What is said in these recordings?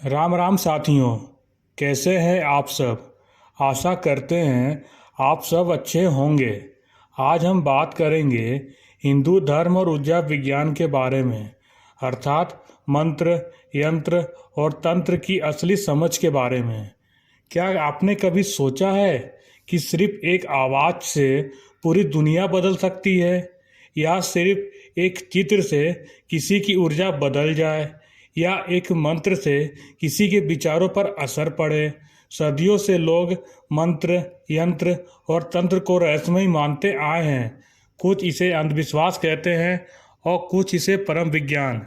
राम राम साथियों। कैसे हैं आप सब। आशा करते हैं आप सब अच्छे होंगे। आज हम बात करेंगे हिंदू धर्म और ऊर्जा विज्ञान के बारे में, अर्थात मंत्र, यंत्र और तंत्र की असली समझ के बारे में। क्या आपने कभी सोचा है कि सिर्फ एक आवाज से पूरी दुनिया बदल सकती है, या सिर्फ एक चित्र से किसी की ऊर्जा बदल जाए, या एक मंत्र से किसी के विचारों पर असर पड़े। सदियों से लोग मंत्र, यंत्र और तंत्र को रहस्यमय मानते आए हैं। कुछ इसे अंधविश्वास कहते हैं और कुछ इसे परम विज्ञान।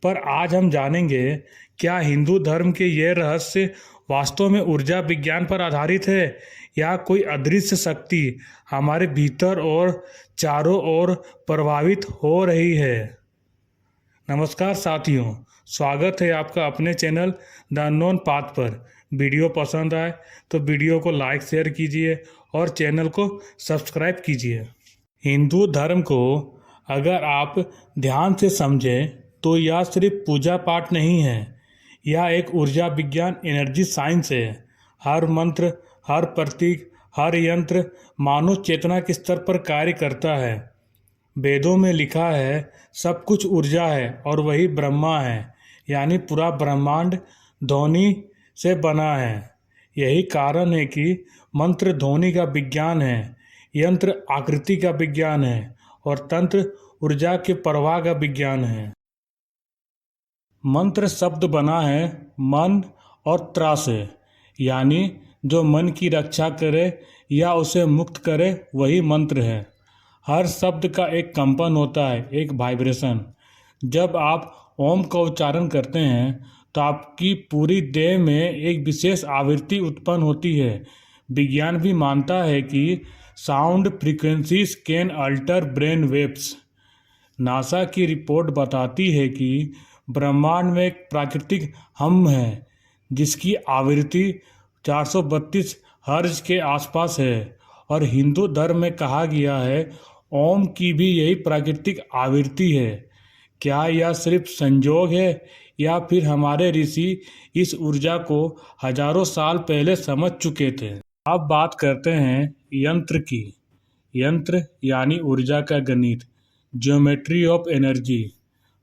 पर आज हम जानेंगे, क्या हिंदू धर्म के ये रहस्य वास्तव में ऊर्जा विज्ञान पर आधारित है, या कोई अदृश्य शक्ति हमारे भीतर और चारों ओर प्रभावित हो रही है। नमस्कार साथियों, स्वागत है आपका अपने चैनल द अननोन पाथ पर। वीडियो पसंद आए तो वीडियो को लाइक शेयर कीजिए और चैनल को सब्सक्राइब कीजिए। हिंदू धर्म को अगर आप ध्यान से समझें तो यह सिर्फ पूजा पाठ नहीं है, यह एक ऊर्जा विज्ञान, एनर्जी साइंस है। हर मंत्र, हर प्रतीक, हर यंत्र मानव चेतना के स्तर पर कार्य करता है। वेदों में लिखा है, सब कुछ ऊर्जा है और वही ब्रह्मा है, यानी पूरा ब्रह्मांड ध्वनि से बना है। यही कारण है कि मंत्र ध्वनि का विज्ञान है, यंत्र आकृति का विज्ञान है और तंत्र ऊर्जा के प्रवाह का विज्ञान है। मंत्र शब्द बना है मन और त्र से, यानी जो मन की रक्षा करे या उसे मुक्त करे वही मंत्र है। हर शब्द का एक कंपन होता है, एक वाइब्रेशन। जब आप ओम का उच्चारण करते हैं तो आपकी पूरी देह में एक विशेष आवृत्ति उत्पन्न होती है। विज्ञान भी मानता है कि sound frequencies can alter brain waves. NASA की रिपोर्ट बताती है कि ब्रह्मांड में एक प्राकृतिक हम है जिसकी आवृत्ति 432 हर्ट्ज के आसपास है, और हिंदू धर्म में कहा गया है ओम की भी यही प्राकृतिक आवृत्ति है। क्या यह सिर्फ संजोग है, या फिर हमारे ऋषि इस ऊर्जा को हजारों साल पहले समझ चुके थे। अब बात करते हैं यंत्र की। यंत्र यानी ऊर्जा का गणित, ज्योमेट्री ऑफ एनर्जी।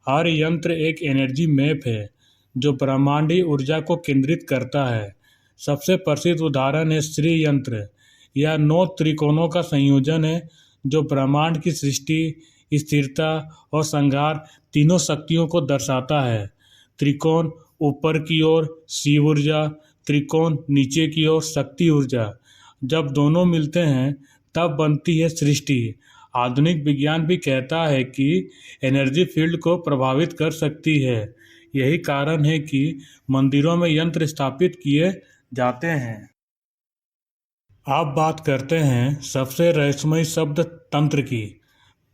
हर यंत्र एक एनर्जी मैप है जो ब्रह्मांडीय ऊर्जा को केंद्रित करता है। सबसे प्रसिद्ध उदाहरण है श्री यंत्र। यह 9 त्रिकोणों का संयोजन है जो ब्रह्मांड की सृष्टि, स्थिरता और संहार तीनों शक्तियों को दर्शाता है। त्रिकोण ऊपर की ओर शिव ऊर्जा, त्रिकोण नीचे की ओर शक्ति ऊर्जा। जब दोनों मिलते हैं तब बनती है सृष्टि। आधुनिक विज्ञान भी कहता है कि एनर्जी फील्ड को प्रभावित कर सकती है। यही कारण है कि मंदिरों में यंत्र स्थापित किए जाते हैं। अब बात करते हैं सबसे रहस्यमय शब्द तंत्र की।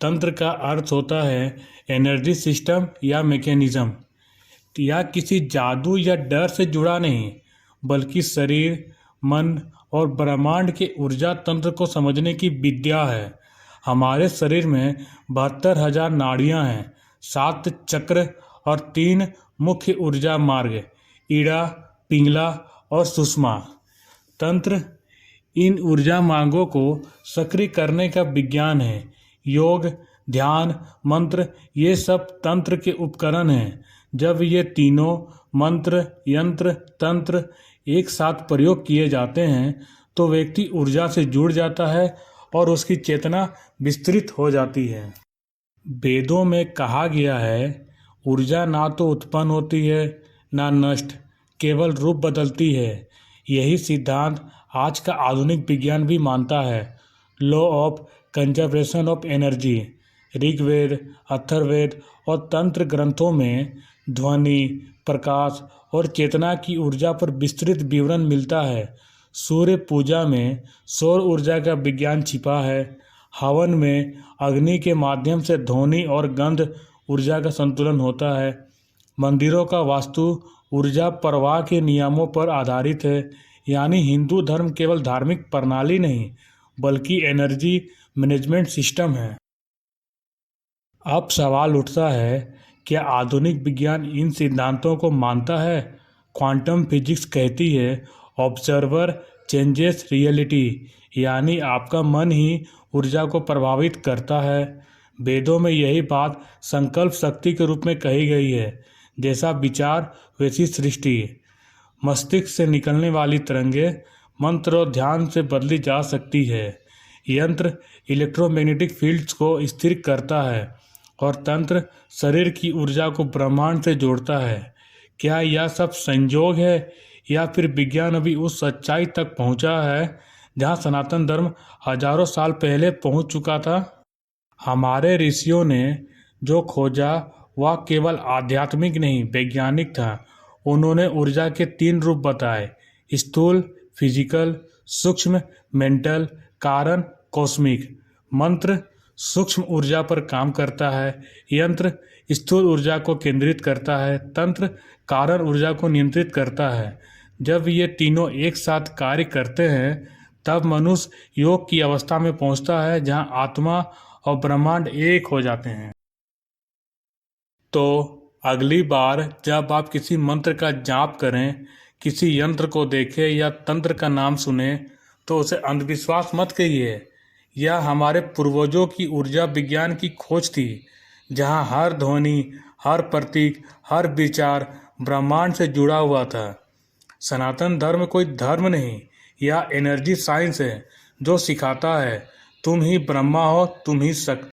तंत्र का अर्थ होता है एनर्जी सिस्टम या मैकेनिज्म। यह किसी जादू या डर से जुड़ा नहीं, बल्कि शरीर, मन और ब्रह्मांड के ऊर्जा तंत्र को समझने की विद्या है। हमारे शरीर में 72,000 नाड़ियाँ हैं, 7 चक्र और 3 मुख्य ऊर्जा मार्ग, ईड़ा, पिंगला और सुषमा। तंत्र इन ऊर्जा मार्गों को सक्रिय करने का विज्ञान है। योग, ध्यान, मंत्र ये सब तंत्र के उपकरण हैं। जब ये तीनों मंत्र, यंत्र, तंत्र एक साथ प्रयोग किए जाते हैं तो व्यक्ति ऊर्जा से जुड़ जाता है और उसकी चेतना विस्तृत हो जाती है। वेदों में कहा गया है, ऊर्जा ना तो उत्पन्न होती है ना नष्ट, केवल रूप बदलती है। यही सिद्धांत आज का आधुनिक विज्ञान भी मानता है। Law of conservation of energy. Rigveda, Atharvaveda और तंत्र ग्रंथों में ध्वनि, प्रकाश और चेतना की ऊर्जा पर विस्तृत विवरण मिलता है। सूर्य पूजा में सौर ऊर्जा का विज्ञान छिपा है। हवन में अग्नि के माध्यम से ध्वनि और गंध ऊर्जा का संतुलन होता है। मंदिरों का वास्तु ऊर्जा प्रवाह के नियमों पर आधारित है। यानी हिंदू धर्म केवल धार्मिक प्रणाली नहीं, बल्कि एनर्जी मैनेजमेंट सिस्टम है। अब सवाल उठता है, क्या आधुनिक विज्ञान इन सिद्धांतों को मानता है? क्वांटम फिजिक्स कहती है ऑब्जर्वर चेंजेस रियलिटी, यानी आपका मन ही ऊर्जा को प्रभावित करता है। वेदों में यही बात संकल्प शक्ति के रूप में कही गई है। जैसा विचार वैसी सृष्टि। मस्तिष्क से निकलने वाली तरंगें मंत्र और ध्यान से बदली जा सकती है। यंत्र इलेक्ट्रोमैग्नेटिक फील्ड्स को स्थिर करता है और तंत्र शरीर की ऊर्जा को ब्रह्मांड से जोड़ता है। क्या यह सब संयोग है या फिर विज्ञान अभी उस सच्चाई तक पहुंचा है जहां सनातन धर्म हजारों साल पहले पहुंच चुका था? हमारे ऋषियों ने जो खोजा वह केवल आध्यात्मिक नहीं वैज्ञानिक था। उन्होंने ऊर्जा के 3 रूप बताए, स्थूल फिजिकल, सूक्ष्म मेंटल, कारण कॉस्मिक। मंत्र सूक्ष्म ऊर्जा पर काम करता है, यंत्र स्थूल ऊर्जा को केंद्रित करता है, तंत्र कारण ऊर्जा को नियंत्रित करता है। जब ये तीनों एक साथ कार्य करते हैं तब मनुष्य योग की अवस्था में पहुंचता है जहां आत्मा और ब्रह्मांड एक हो जाते हैं। तो अगली बार जब आप किसी मंत्र का जाप करें, किसी यंत्र को देखें या तंत्र का नाम सुने तो उसे अंधविश्वास मत कहिए। यह हमारे पूर्वजों की ऊर्जा विज्ञान की खोज थी, जहां हर ध्वनि, हर प्रतीक, हर विचार ब्रह्मांड से जुड़ा हुआ था। सनातन धर्म कोई धर्म नहीं, यह एनर्जी साइंस है जो सिखाता है तुम ही ब्रह्मा हो, तुम ही शक्ति।